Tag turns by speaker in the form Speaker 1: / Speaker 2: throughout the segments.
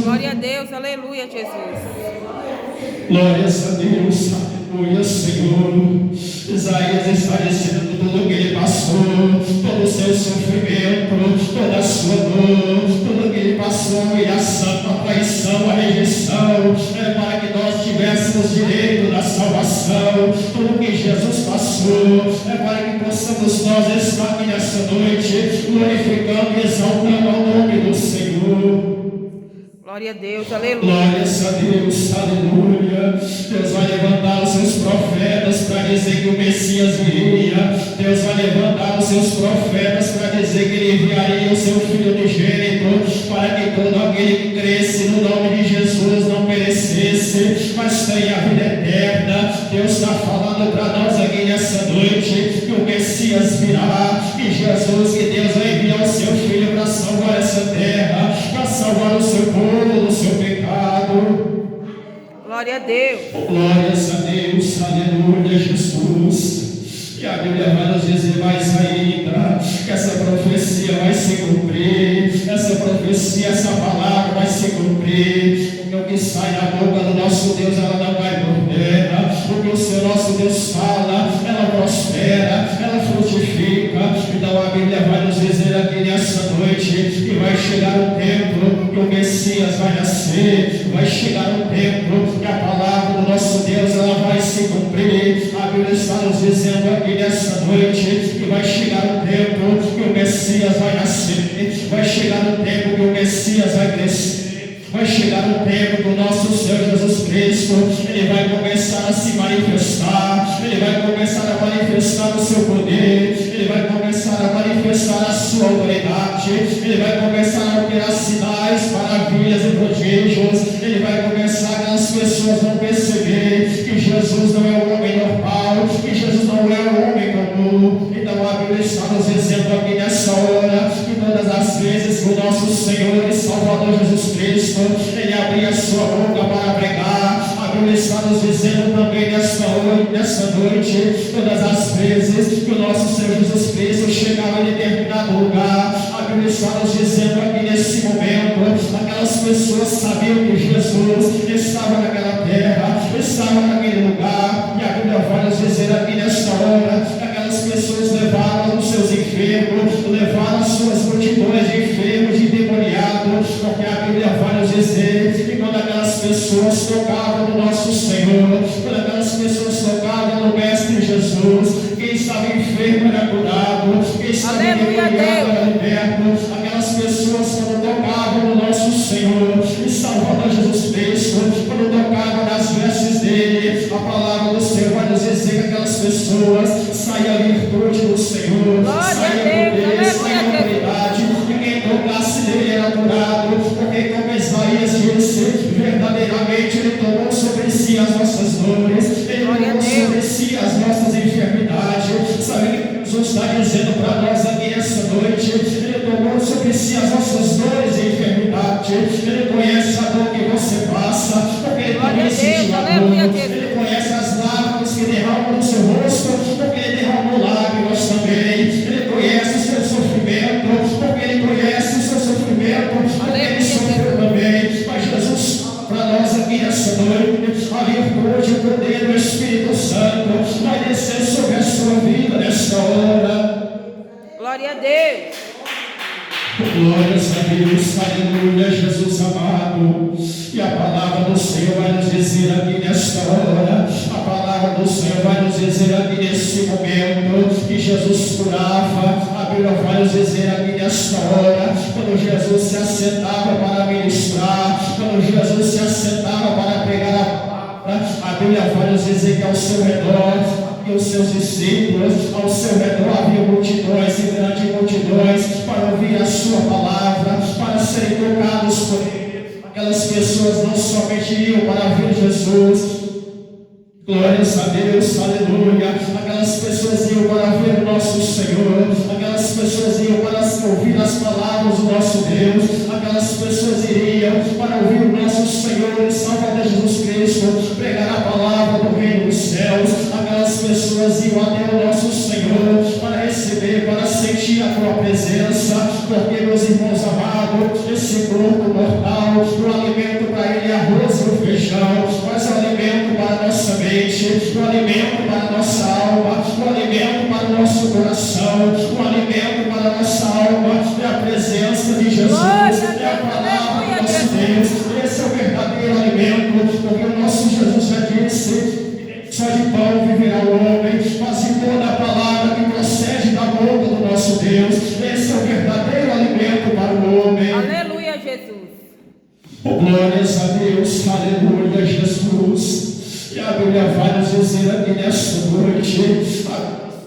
Speaker 1: Glória a Deus, aleluia, Jesus.
Speaker 2: Glórias a Deus, aleluia, Senhor. Isaías está dizendo tudo que ele passou, todo o seu sofrimento, toda a sua dor, tudo que ele passou, a humilhação, a traição, a rejeição, para que nós tivéssemos direito da salvação. Tudo que Jesus passou, para que possamos nós estar aqui nessa noite, glorificando e exaltando ao nome do Senhor.
Speaker 1: Glória a Deus, aleluia.
Speaker 2: Glórias a Deus, aleluia. Deus vai levantar os seus profetas para dizer que o Messias viria. Deus vai levantar os seus profetas para dizer que ele enviaria o seu Filho unigênito, para que todo aquele que cresce no nome de Jesus não perecesse, mas tenha a vida eterna. Deus está falando para nós aqui nessa noite que o Messias virá, que Jesus, que Deus vai enviar o seu Filho para salvar essa terra, para salvar o seu povo do seu pecado.
Speaker 1: Glória a Deus.
Speaker 2: Glórias a Deus, aleluia, Jesus. E a Bíblia vai nos dizer mais ainda que essa profecia vai se cumprir, essa profecia, essa palavra vai se cumprir, porque o que sai da boca do nosso Deus, ela não vai por terra, porque o seu nosso Deus fala, ela prospera, ela frutifica. Então a Bíblia vai nos dizer aqui nessa noite que vai chegar o tempo que o Messias vai nascer, vai chegar o tempo que a palavra do nosso Deus ela vai se cumprir. A Bíblia está nos dizendo aqui nessa noite que vai chegar o tempo que o Messias vai nascer, vai chegar o tempo que o Messias vai crescer, vai chegar o tempo que o nosso Senhor Jesus Cristo ele vai começar a se manifestar, ele vai começar a manifestar o seu poder, ele vai começar a manifestar a sua autoridade, ele vai começar a operar sinais, maravilhas e prodígios, ele vai começar, as pessoas vão perceber que Jesus não é um homem normal, que Jesus não é um homem comum. Então a Bíblia está nos dizendo aqui nessa hora que todas as vezes que o nosso Senhor e Salvador Jesus Cristo ele abria a sua boca para pregar, a Bíblia está nos dizendo também nessa noite, todas as vezes que o nosso Senhor Jesus Cristo chegava em determinado lugar, a Bíblia está nos dizendo aqui nesse momento, aquelas pessoas sabiam que Jesus estava naquela terra, estava naquele lugar, e a Bíblia vai nos dizer aqui nesta hora, aquelas pessoas levaram os seus enfermos, levaram as suas multidões de enfermos, de endemoniados, porque a Bíblia vai nos dizer que quando aquelas pessoas tocavam no nosso Senhor, quando aquelas pessoas tocavam no Mestre Jesus, quem estava enfermo era curado, quem estava endemoniado era liberto. Aquelas pessoas quando tocavam no nosso Senhor e Salvador Jesus Cristo, quando tocavam nas vestes dele, a palavra do Senhor vai nos dizer que aquelas pessoas saia a virtude do Senhor, saia o poder, saia a autoridade, e quem tocasse nele era curado, porque como Isaías disse, verdadeiramente ele tomou sobre si as nossas dores, ele tomou sobre si as nossas enfermidades. Sabe o que Jesus está dizendo para nós aqui essa noite? Ele tomou sobre si as nossas dores e enfermidades, ele conhece a dor que você passa, porque ele também sentiu a dor, ele conhece as lágrimas que derramam no seu rosto, porque ele derramou lágrimas também, ele conhece o seu sofrimento, porque ele conhece o seu sofrimento, porque ele sofreu também. Mas Jesus fala para nós aqui nessa noite, a virtude e o poder do Espírito Santo vai descer sobre a sua vida nesta hora.
Speaker 1: Glória a Deus.
Speaker 2: Glórias a Deus, aleluia, Jesus amado. E a palavra do Senhor vai nos dizer aqui nesta hora, a palavra do Senhor vai nos dizer aqui nesse momento, que Jesus curava. A Bíblia vai nos dizer aqui nesta hora, quando Jesus se assentava para ministrar, quando Jesus se assentava para pregar a palavra, a Bíblia vai nos dizer que ao seu redor, e os seus discípulos, ao seu redor havia multidões e grandes multidões para ouvir a sua palavra, para serem tocados por ele. Aquelas pessoas não somente iam para ver Jesus, glórias a Deus, aleluia. Aquelas pessoas iam para ver o nosso Senhor, aquelas pessoas iam para ouvir as palavras do nosso Deus, aquelas pessoas iriam para ouvir o nosso Senhor e Salvador Jesus Cristo pregar a palavra do Reino dos Céus. Aquelas pessoas iam até o nosso Senhor para receber, para sentir a tua presença, porque, meus irmãos amados, esse corpo mortal, o alimento
Speaker 1: Jesus.
Speaker 2: Oh, glórias a Deus, aleluia, Jesus. E a Bíblia vai nos dizer aqui nesta noite,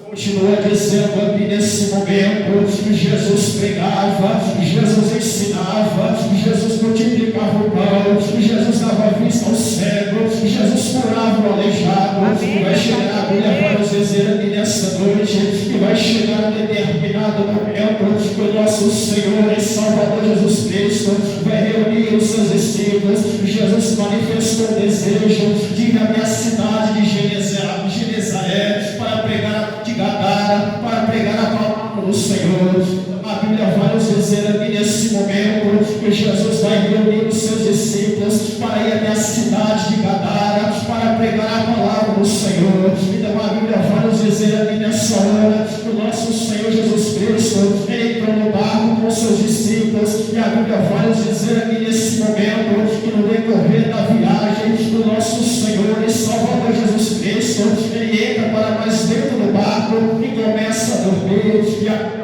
Speaker 2: continua dizendo aqui nesse momento, Jesus pregava, Jesus ensinava, Jesus multiplicava o pão, Jesus dava vista ao cego, Jesus curava o aleijado. E vai chegar, a Bíblia vai nos dizer aqui nesta noite, e vai chegar um determinado momento que o nosso Senhor e Salvador Jesus Cristo vai reunir os seus discípulos. Jesus manifestou o desejo de ir à minha cidade de Genezaré para pregar de Gadara, para pregar a palavra do Senhor. A Bíblia vai nos dizer aqui nesse momento que Jesus vai reunir os seus discípulos para ir até a cidade de Gadara para pregar a palavra do Senhor. Então a Bíblia vai nos dizer aqui nessa hora que o nosso Senhor Jesus Cristo entrou no barco com seus discípulos, e a Bíblia vai nos dizer aqui nesse momento que no decorrer da viagem do nosso Senhor e Salvador Jesus Cristo, ele entra para mais dentro do barco e começa a dormir. E a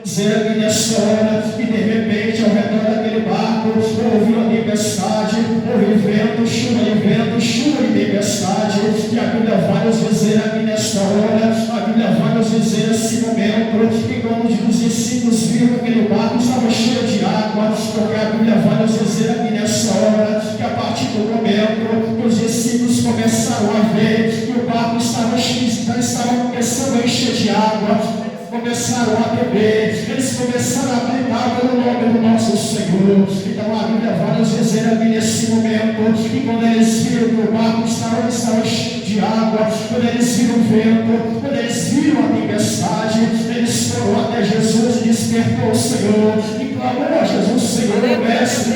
Speaker 2: dizer aqui nessa hora que de repente ao redor daquele barco houve uma tempestade, houve vento, chuva de tempestade. E a Bíblia vai nos dizer aqui nesta hora, a Bíblia vai nos dizer nesse momento que quando os discípulos viram que aquele barco estava cheio de água, porque a Bíblia vai nos dizer aqui nessa hora que a partir do momento que os discípulos começaram a ver que o barco estava começando a encher de água, começaram a beber, eles começaram a gritar pelo nome do nosso Senhor. Então a Bíblia vai nos dizer aqui nesse momento que quando eles viram que o barco estava cheio de água, quando eles viram o vento, quando eles viram a tempestade, eles foram até Jesus e despertou o Senhor e clamou a Jesus: Senhor, mestre,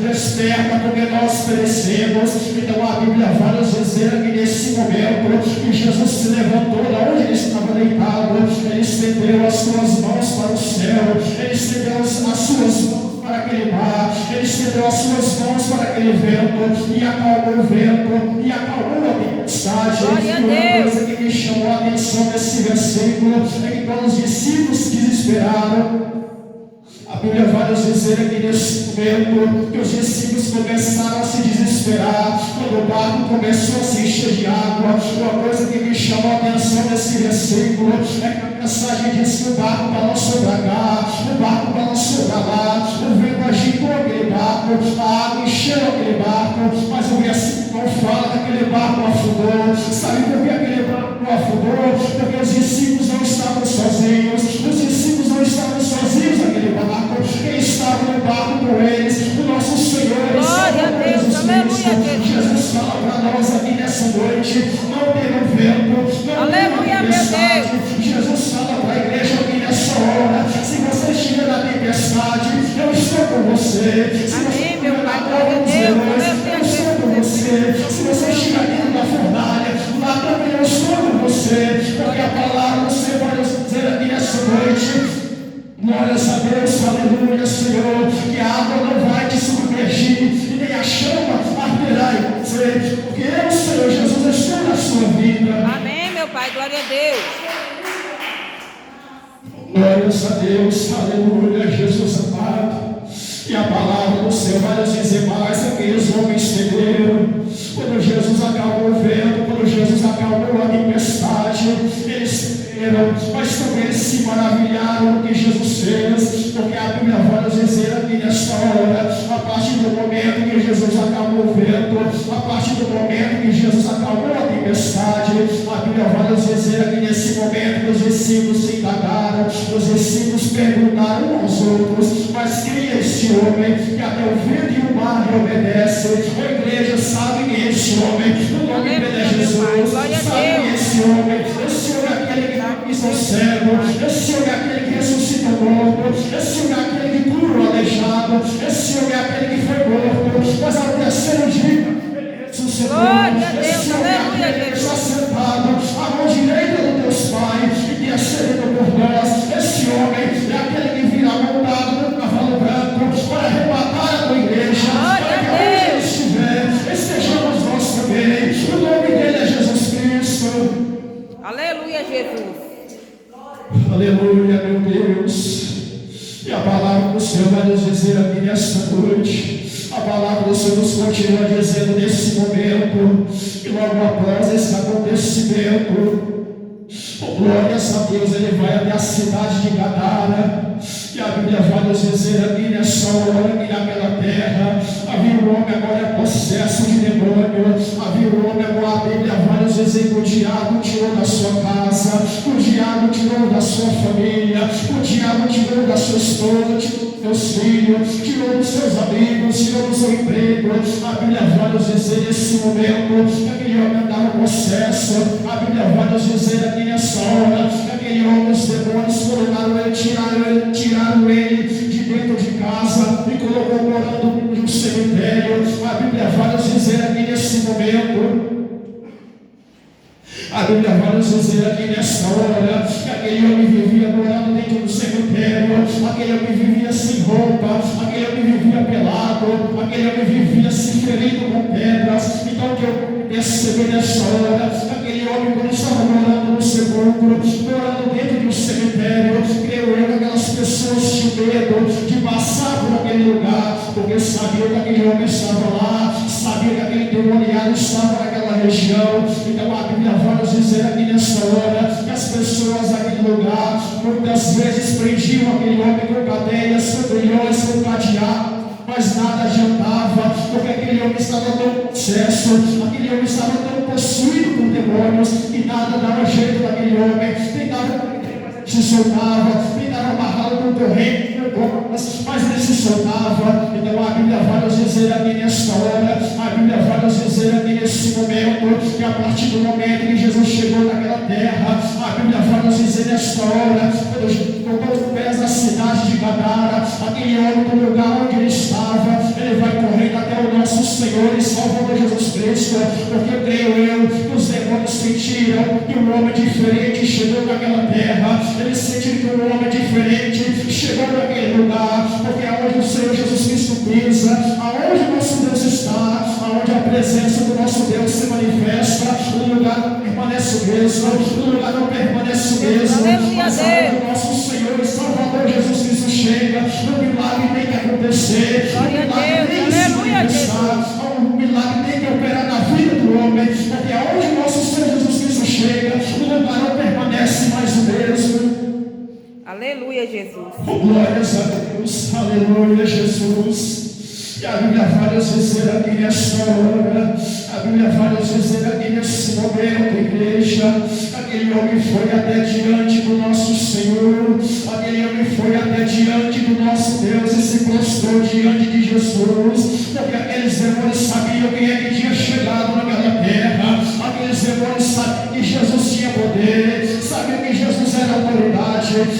Speaker 2: desperta, porque nós perecemos. Então a Bíblia vai nos dizer aqui nesse momento que Jesus se levantou da onde ele estava deitado, ele estendeu as suas mãos para o céu, ele estendeu as suas mãos para aquele mar, ele estendeu as suas mãos para aquele vento e acalmou o vento e acalmou a tempestade. E uma coisa que me chamou a atenção nesse versículo é que quando os discípulos desesperaram, a Bíblia vai nos dizer aqui nesse momento que os discípulos começaram a se desesperar quando o barco começou a se encher de água. Uma coisa que me chamou a atenção nesse versículo é que a mensagem diz que o barco balançou para cá, o barco balançou para lá, o vento agitou aquele barco, a água encheu aquele barco, mas o versículo não fala que aquele barco afundou. Sabe por que aquele barco afundou? Porque os discípulos não estavam sozinhos, os discípulos não estavam sozinhos naquele barco. Quem estava no barco com eles, o nosso Senhor e Salvador Jesus Cristo. Jesus fala para nós aqui nessa noite: não tenha vento, não tenha tempestade. Jesus fala para a igreja aqui nessa hora: se você estiver na tempestade, eu estou com você. Se você estiver na prova dos heróis, eu estou com você. Se você estiver dentro da fornalha, lá também eu estou com você. Porque a palavra do Senhor vai nos dizer aqui nessa noite: glórias a Deus, aleluia, Senhor, que a água não vai te submergir e nem a chama arderá em você, porque eu, Senhor Jesus, estou na sua vida.
Speaker 1: Amém, meu Pai, glória a Deus.
Speaker 2: Glórias a Deus, aleluia, Jesus amado. E a palavra do Senhor vai nos dizer mais: aqueles homens temeram quando Jesus acalmou o vento, quando Jesus acalmou a tempestade, eles temeram, mas também eles se maravilharam do que Jesus fez, porque a Bíblia vai nos dizer aqui nesta hora, a partir do momento que Jesus acalmou o vento, a partir do momento que Jesus acalmou a tempestade, a Bíblia vai nos dizer aqui nesse momento que os discípulos se indagaram, os discípulos perguntaram uns aos outros: mas quem é este homem que até o vento e o mar lhe obedecem? A igreja sabe quem é este homem, o nome dele é Jesus. Sabe quem é esse homem? Esse homem é aquele que fez o cego, esse homem é aquele que ressuscita o morto, esse homem é aquele que cura o aleijado, esse homem é aquele que foi morto, mas ao terceiro dia ressuscitou. Esse homem é aquele que está sentado à mão direita do Deus Pai e intercedendo por nós. Esse homem é aquele que virá montado no cavalo branco para arrebatar a tua igreja, para que onde ele estiver, estejamos nós também. O nome dele é Jesus Cristo.
Speaker 1: Aleluia, Jesus.
Speaker 2: Aleluia, meu Deus. E a palavra do Senhor vai nos dizer aqui nesta nessa noite. A palavra do Senhor nos continua dizendo nesse momento, e logo após esse acontecimento, glórias a Deus, ele vai até a cidade de Gadara. E a Bíblia vai nos dizer aqui nessa hora que naquela terra havia um homem agora possesso de demônio. Havia um homem agora, a Bíblia vai nos dizer que o diabo tirou da sua casa, o diabo tirou da sua família, o diabo tirou da sua esposa, tirou dos seus filhos, tirou dos seus amigos, tirou do seu emprego. A Bíblia vai nos dizer nesse momento que aquele homem andava possesso. A Bíblia vai nos dizer aqui nessa hora que aquele homem, os demônios colocaram ele, tiraram ele de dentro de casa e colocou morando em um cemitério. A Bíblia vai nos dizer aqui nesse momento, a Bíblia vai nos dizer aqui nessa hora que aquele homem vivia morando dentro do cemitério, aquele homem vivia sem roupa, aquele homem vivia pelado, aquele homem vivia se ferindo com pedras. Então que eu percebi nessa hora, aquele homem quando estava morando no sepulcro, morando dentro de um cemitério, creio eu que aquelas pessoas tinham medo de passar por aquele lugar, porque sabiam que aquele homem estava lá, sabiam que aquele demoniado estava naquela região. Então a Bíblia vai nos dizer aqui nessa hora que as pessoas naquele lugar muitas vezes prendiam aquele homem com cadeias, com grilhões, com cadeado, mas nada adiantava, porque aquele homem estava tão possesso, aquele homem estava tão possuído por demônios, que nada dava jeito daquele homem. Tentava se soltava, tentava amarrá-lo com corrente, mas ele se soltava. Então a Bíblia vai nos dizer aqui nesta hora, a Bíblia vai nos dizer aqui nesse momento, que a partir do momento que Jesus chegou naquela terra, a Bíblia vai nos dizer nesta hora, quando colocou os pés na cidade de Gadara, aquele homem do lugar onde ele estava, ele vai correndo até o nosso Senhor e Salvador Jesus Cristo, porque creio eu que os demônios sentiram que um homem diferente chegou naquela terra. Eles sentiram que um homem diferente chegou naquele lugar, porque aonde o Senhor Jesus Cristo pisa, aonde o nosso Deus está, aonde a presença do nosso Deus se manifesta, o lugar não permanece o mesmo, o lugar não permanece o mesmo. Mas aonde o nosso Senhor e Salvador Jesus Cristo chega, o milagre tem que acontecer, o milagre tem que se manifestar, o milagre tem que operar na vida do homem, porque aonde o nosso Senhor Jesus Cristo chega, o lugar não permanece mais o mesmo.
Speaker 1: Aleluia, Jesus.
Speaker 2: Glórias a Deus, aleluia, Jesus. E a Bíblia vai nos dizer aqui nessa hora, a Bíblia vai nos dizer aqui nesse momento, igreja, aquele homem foi até diante do nosso Senhor, aquele homem foi até diante do nosso Deus e se prostrou diante de Jesus, porque aqueles demônios sabiam quem é que tinha chegado naquela terra, aqueles demônios sabiam que Jesus tinha poder, sabiam que Jesus era autoridade.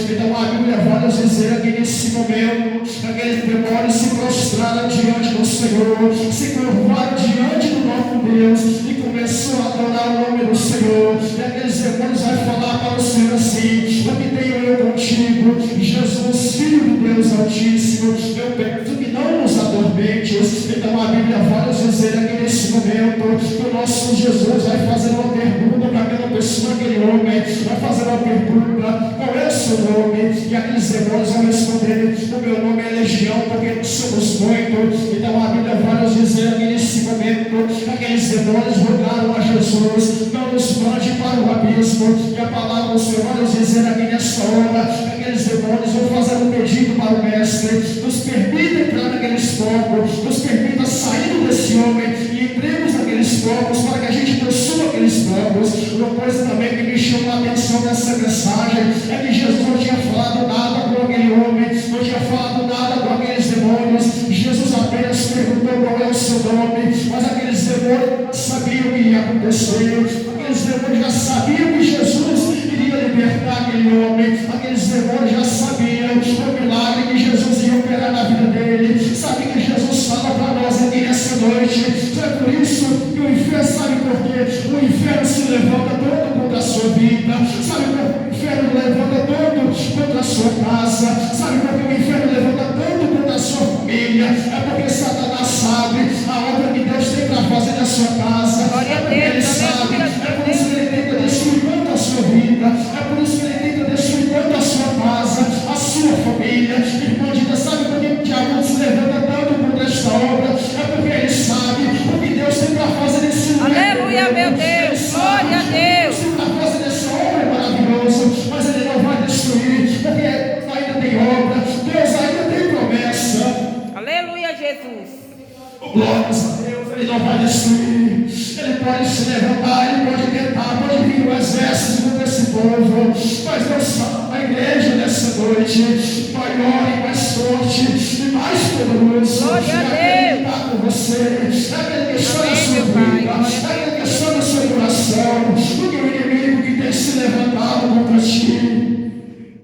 Speaker 2: Então a Bíblia vai nos dizer aqui nesse momento, aqueles demônios se prostraram diante do Senhor, se curvaram diante do nosso Deus e começou a adorar o nome do Senhor. E aqueles demônios vai falar para o Senhor assim: o que tenho eu contigo, Jesus, Filho do Deus Altíssimo, eu peço que não nos atormentes. Então a Bíblia vai nos dizer aqui nesse momento que o nosso Jesus vai fazer uma pergunta para aquela pessoa, aquele homem, vai fazer uma pergunta: qual é o seu nome? E aqueles demônios vão responder: o meu nome é Legião, porque nós somos muitos. Então a Bíblia vai nos dizer aqui nesse momento que aqueles demônios rogaram a Jesus: não nos mande para o abismo. E a palavra do Senhor vai nos dizer aqui nessa hora que aqueles demônios vão fazer um pedido para o Mestre: nos permita entrar naqueles corpos, nos permita sair desse homem e entremos naqueles corpos para que a gente possua aqueles corpos. Uma coisa também que me chamou a atenção nessa mensagem é que Jesus não tinha falado nada com aquele homem, não tinha falado nada com aqueles demônios. Jesus apenas perguntou qual é o seu nome, mas aqueles demônios sabiam o que ia acontecer, aqueles demônios já sabiam que Jesus iria libertar aquele homem, aqueles demônios já sabiam o milagre que Jesus ia operar na vida dele. Sabe que Jesus fala para nós aqui nessa noite? É por isso que o inferno, sabe por quê? O inferno se levanta todo contra a sua vida, sabe por que o inferno levanta todo contra a sua casa, sabe por que o inferno levanta todo contra a sua família? É porque Satanás sabe a obra que Deus tem para fazer na sua casa, é porque ele sabe, é por isso que ele tenta destruir tanto a sua vida, é por isso que ele tenta destruir tanto a sua casa, a sua família. Irmão de Deus, sabe por que o diabo se levanta tanto
Speaker 1: Jesus.
Speaker 2: Glórias a Deus, Ele não vai destruir, Ele pode se levantar, Ele pode tentar, pode vir o exército desse povo, mas Deus fala a igreja nessa noite, maior e mais forte e mais poderoso.
Speaker 1: Glória a Deus.
Speaker 2: É aquele que está com você, é aquele que está na sua vida, é aquele que está no seu coração, do que o inimigo que tem se levantado contra ti.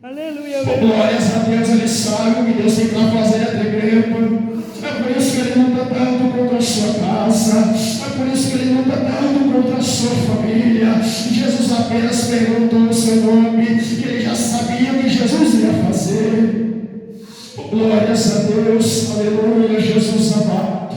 Speaker 1: Aleluia.
Speaker 2: Glórias a Deus, Ele sabe o que Deus tem para fazer entre tempo. É por isso que Ele luta tanto contra a sua casa, é por isso que Ele luta tanto contra a sua família. Jesus apenas perguntou o seu nome, que Ele já sabia o que Jesus ia fazer. Glórias a Deus, aleluia, Jesus amado.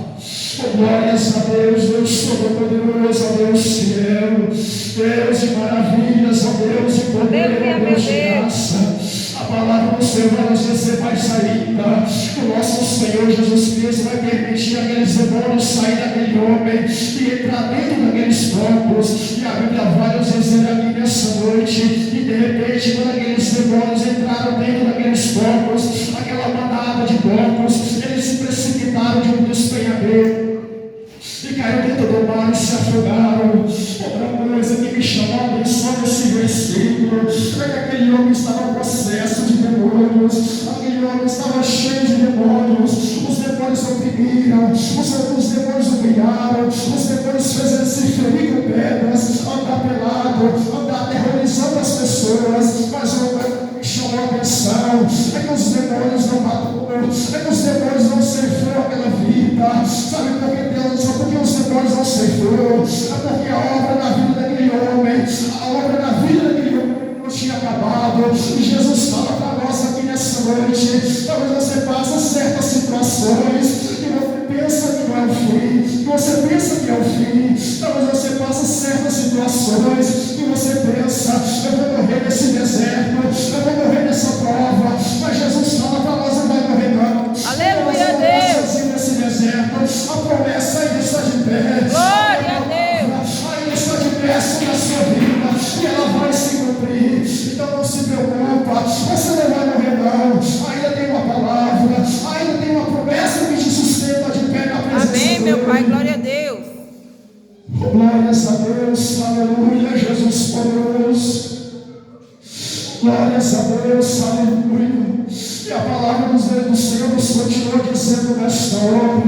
Speaker 2: Glórias a Deus, Deus Todo-Poderoso, ó Deus fiel, Deus de maravilhas, ó Deus de poder, ó Deus de graça. A palavra do Senhor vai nos dizer mais ainda, o nosso Senhor Jesus Cristo vai permitir aqueles demônios sair daquele homem e entrar dentro daqueles corpos. E a Bíblia vai nos dizer aqui nessa noite, e de repente, quando aqueles demônios entraram dentro daqueles corpos, aquela manada de corpos, eles se precipitaram de um despenhadeiro e caiu dentro do mar e se afogaram. Outra coisa que me chamou a atenção nesse versículo é que aquele homem estava possesso de demônios, aquele homem estava cheio de demônios, os demônios oprimiram, os demônios humilharam, os demônios fez ele se ferir com pedras, andar pelado, andar aterrorizando as pessoas, mas o que chamou a atenção é que os demônios não matou, é que os demônios não ceifou aquela vida. Sabe por que Deus? Só porque os demônios não ceifou, é porque a obra na vida daquele homem, a obra na vida daquele homem não tinha acabado. E Jesus fala para nós aqui nessa noite, talvez você passe certas situações que você pensa que não é o fim, que você pensa que é o fim, talvez você passe certas situações que você pensa, eu vou morrer nesse deserto, eu vou morrer nessa prova, mas Jesus fala para nós, não vai morrer não.
Speaker 1: Aleluia, Deus.
Speaker 2: Nesse deserto, a promessa ainda está de pé.
Speaker 1: Glória a Deus.
Speaker 2: Ainda está de pé sobre a sua vida e ela vai se cumprir. Então não se preocupa, você não vai morrer não. Ainda tem uma palavra, ainda tem uma promessa que te sustenta de pé na presença.
Speaker 1: Amém, meu Pai, glória a Deus.
Speaker 2: Glórias a Deus, aleluia, Jesus poderoso. Glórias a Deus, aleluia. E a palavra do Senhor nos continua dizendo nesta hora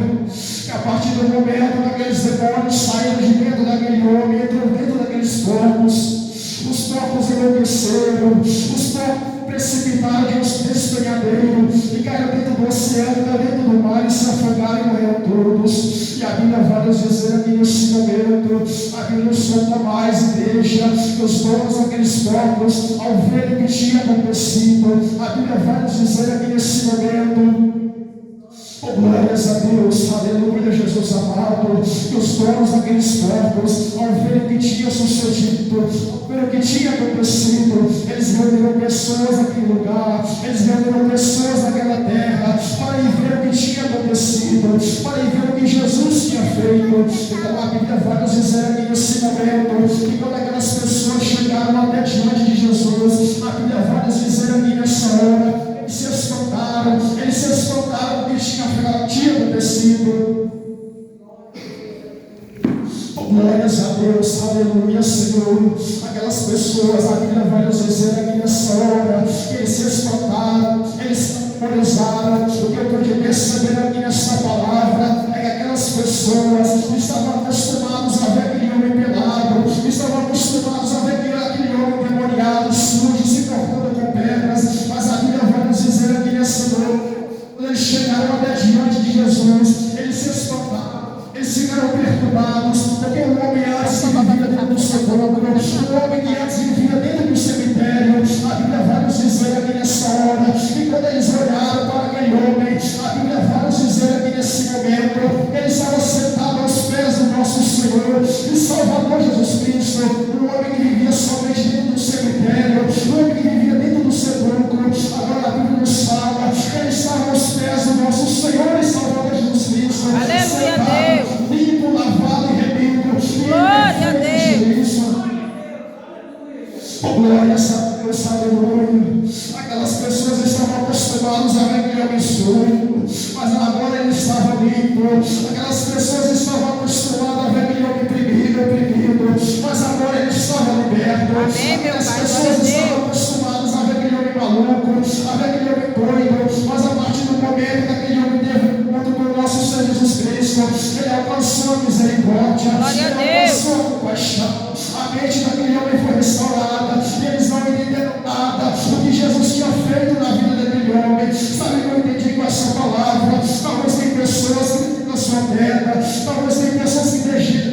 Speaker 2: que a partir do momento que aqueles demônios saíram de dentro daquele homem, entram dentro daqueles corpos, os corpos enlouqueceram, os corpos precipitaram de um despenhadeiro e caíram dentro do oceano, dentro do mar e se afogaram e morreram todos. E a Bíblia vai nos dizer aqui nesse momento, a Bíblia nos conta mais e deixa que os donos daqueles corpos, ao ver o que tinha acontecido, a Bíblia vai nos dizer aqui nesse momento, glórias a Deus, aleluia, Jesus amado, que os donos daqueles corpos, ao ver o que tinha sucedido, ao ver o que tinha acontecido, eles reuniram pessoas naquele lugar, eles reuniram pessoas naquela terra, para ir ver o que tinha acontecido, para ir ver o que Jesus tinha feito. Então a Bíblia vai nos dizer aqui nesse momento, que quando aquelas pessoas chegaram até diante de Jesus, a Bíblia vai nos dizer aqui nessa hora, eles se espantaram do que tinha acontecido. Glórias a Deus, aleluia, Senhor. Aquelas pessoas, a Bíblia vai nos dizer aqui nessa hora, que eles se espantaram, eles se atemorizaram. O que eu pude perceber aqui nessa palavra é que aquelas pessoas estavam acostumadas a ver aquele homem pelado, estavam acostumados a ver aquele homem demoniado, sujo, se cortando com pedras. Mas a Bíblia vai nos dizer aqui nessa noite, quando eles chegaram até diante de Jesus, eles se espantaram, eles ficaram perturbados, porque o homem antes que vivia dentro do sepulcro, o homem que antes vivia dentro do cemitério, a Bíblia vai nos dizer aqui nessa hora, e quando eles olharam para aquele homem, a Bíblia vai nos dizer aqui nesse momento, ele estava sentado aos pés do nosso Senhor e Salvador Jesus Cristo, um homem que vivia somente dentro do cemitério, um homem que vivia dentro do sepulcro. Agora a Bíblia nos fala, ele estava aos pés do nosso Senhor e Salvador Jesus Cristo,
Speaker 1: Aleluia,
Speaker 2: sentado,
Speaker 1: Deus.
Speaker 2: limpo, lavado e remido.
Speaker 1: Glória a Deus.
Speaker 2: Glórias a Deus, aleluia. Aquelas pessoas estavam acostumadas a ver aquele homem sujo, mas agora ele estava limpo, Aquelas pessoas estavam acostumadas a ver aquele homem oprimido, mas agora ele estava liberto.
Speaker 1: Amém, meu
Speaker 2: As
Speaker 1: Pai,
Speaker 2: pessoas
Speaker 1: glória a
Speaker 2: estavam
Speaker 1: Deus.
Speaker 2: acostumadas a ver aquele homem maluco, a ver aquele homem doido, mas a partir do momento que aquele homem teve o encontro com o nosso Senhor Jesus Cristo, ele alcançou a misericórdia,
Speaker 1: Glória a
Speaker 2: ele
Speaker 1: Deus.
Speaker 2: alcançou a compaixão, a mente daquele homem foi restaurada, e eles não entenderam nada do que Jesus tinha feito na vida daquele homem. Sabe o que eu entendi com essa palavra? Talvez tem pessoas que têm a sua queda, talvez tem pessoas que desejam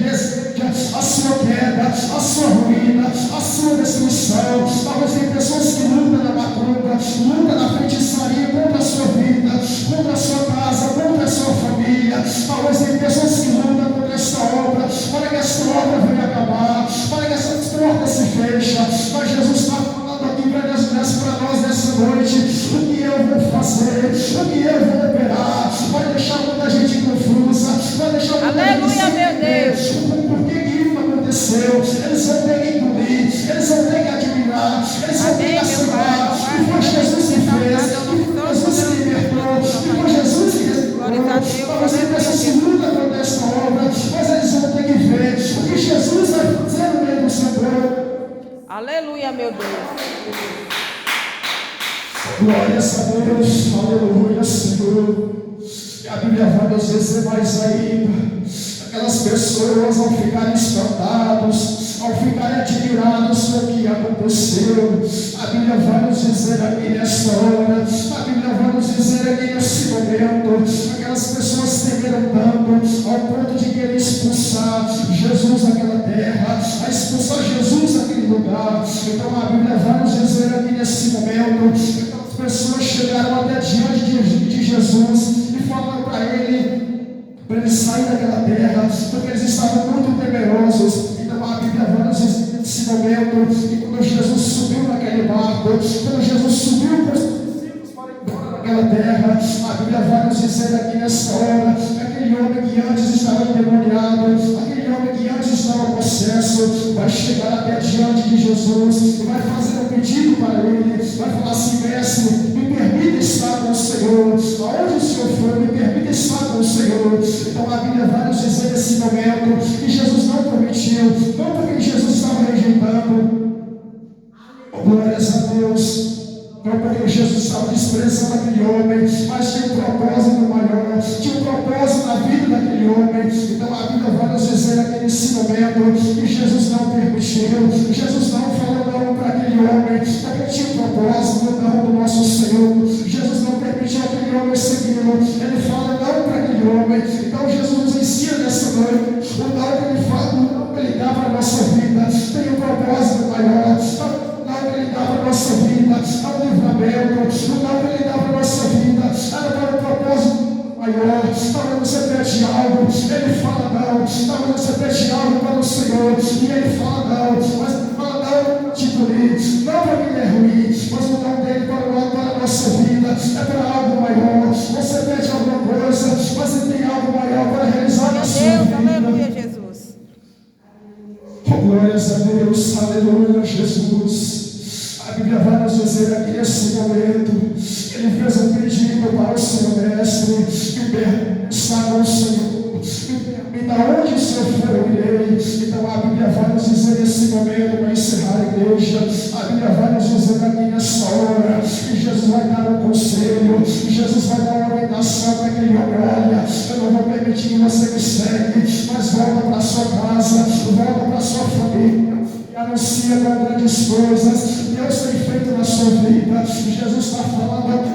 Speaker 2: a sua queda, a sua ruína, a sua destruição. Talvez tem pessoas que lutam na macumba, lutam na feitiçaria contra a sua vida, contra a sua casa, contra a sua família. Talvez tem pessoas que lutam contra esta obra, para que esta obra venha acabar, para que essas portas se fechem. Mas Jesus está falando aqui para nós nessa noite: o que eu vou fazer, o que eu vou operar, vai deixar muita gente confusa, vai deixar muita
Speaker 1: Aleluia,
Speaker 2: gente sem
Speaker 1: meu
Speaker 2: entender
Speaker 1: Deus.
Speaker 2: por que isso aconteceu. Eles vão ter que engolir, eles vão ter que admirar, eles vão ter que
Speaker 1: Amém, meu
Speaker 2: aceitar
Speaker 1: Pai.
Speaker 2: que foi Jesus que fez, que foi Jesus que libertou, que foi Jesus que
Speaker 1: Glória a Deus.
Speaker 2: restaurou. Talvez tem pessoas que lutam contra esta obra, mas eles vão ter que ver o que Jesus vai fazer no meio do seu povo.
Speaker 1: Aleluia, meu Deus.
Speaker 2: Glórias a Deus, aleluia, Senhor. E a Bíblia vai nos dizer mais ainda: aquelas pessoas, ao ficarem espantados, ao ficarem admirados com o que aconteceu, a Bíblia vai nos dizer aqui nesta hora, a Bíblia vai nos dizer aqui nesse momento, aquelas pessoas temeram tanto ao ponto de querer expulsar Jesus daquela terra, a expulsar Jesus daquele lugar. Então a Bíblia vai nos dizer aqui nesse momento: aquelas pessoas chegaram até diante de Jesus e falaram para ele sair daquela terra, porque eles estavam muito temerosos. Então a Bíblia vai nos dizer nesse momento que quando Jesus subiu naquele barco, quando Jesus subiu para os discípulos para ir embora daquela terra, a Bíblia vai nos dizer aqui nesta hora que aquele homem que antes estava endemoniado, aquele homem que antes estava possesso, vai chegar até diante de Jesus e vai fazer um pedido para ele, vai falar assim: mestre, me permita estar com o Senhor, aonde o Senhor for, me permita estar com o Senhor. Então a Bíblia vai nos dizer nesse momento que Jesus não permitiu, não porque Jesus estava rejeitando, glórias a Deus, não porque Jesus estava desprezando aquele homem, mas tinha um propósito maior, tinha um propósito na vida daquele homem. Então a Bíblia vai nos dizer aqui nesse momento que Jesus não permitiu, Jesus não falou não para aquele homem, porque tinha um propósito não do nosso Senhor. Jesus não permitiu aquele homem segui-lo, ele fala não para aquele homem. Então Jesus nos ensina nessa noite: o não que ele fala, o não que ele dá para a nossa vida tem um propósito maior. O que ele dá para a nossa vida é um livramento, o não que ele dá para a nossa vida era para um propósito maior. Talvez você pede algo, ele fala não. Talvez você pede algo para o Senhor e ele fala não, mas ele fala não atitude, não para que ele é ruim, mas o não dele para a nossa vida é para algo maior. Você pede alguma coisa, mas ele tem algo maior para realizar na sua vida.
Speaker 1: Aleluia, Jesus.
Speaker 2: Glórias a Deus, aleluia, Jesus. A Bíblia vai nos dizer aqui nesse momento: ele fez um pedido para o seu mestre, que está com o Senhor, e da onde o Senhor for eu irei. Então a Bíblia vai nos dizer nesse momento, para encerrar a igreja, a Bíblia vai nos dizer aqui nessa hora que Jesus vai dar um conselho, que Jesus vai dar uma orientação para aquele homem: olha, eu não vou permitir que você me segue, mas volta para a sua casa, volta para a sua família, anuncia com grandes coisas Deus tem feito na sua vida. Jesus está falando aqui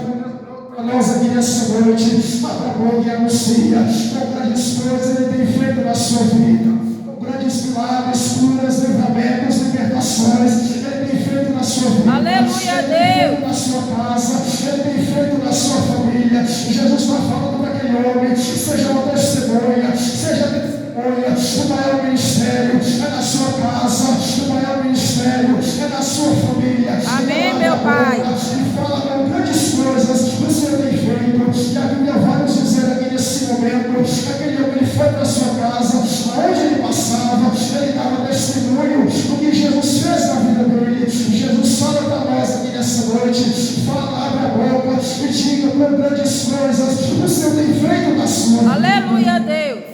Speaker 2: para nós aqui nessa noite: abra a boca e anuncia com grandes coisas ele tem feito na sua vida, com grandes milagres, curas, livramentos, libertações ele tem feito na sua vida.
Speaker 1: Aleluia,
Speaker 2: ele tem feito
Speaker 1: Deus.
Speaker 2: na sua casa, ele tem feito na sua família. Jesus está falando para aquele homem: seja uma testemunha, seja testemunha. O maior ministério é na sua casa, o maior ministério é na sua família.
Speaker 1: Amém, meu Pai.
Speaker 2: E fala com grandes coisas que o Senhor tem feito. E a Bíblia vai nos dizer aqui nesse momento: aquele homem foi para a sua casa, aonde ele passava, ele dava testemunho do que Jesus fez na vida dele. Jesus fala para nós aqui nessa noite: fala, abre a boca e diga com grandes coisas que o Senhor tem feito na sua vida.
Speaker 1: Aleluia, Glória a Deus.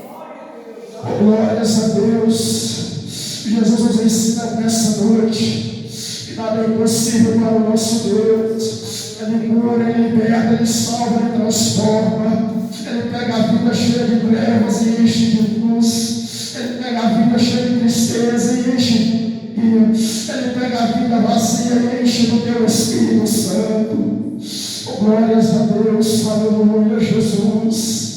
Speaker 2: Glórias a Deus. Jesus nos ensina nessa noite que nada é impossível para o nosso Deus. Ele cura, Ele liberta, Ele salva, Ele transforma. Ele pega a vida cheia de trevas e enche de luz. Ele pega a vida cheia de tristeza e enche de alegria. Ele pega a vida vazia e enche do teu Espírito Santo. Glórias a Deus, aleluia, Jesus.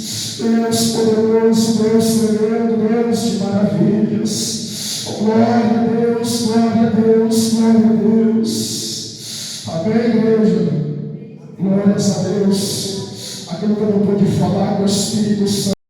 Speaker 2: Deus poderoso, Deus tremendo, Deus de maravilhas. Glória a Deus, glória a Deus, glória a Deus. Amém, igreja? Glórias a Deus. Aquilo que eu não pude falar com o Espírito Santo.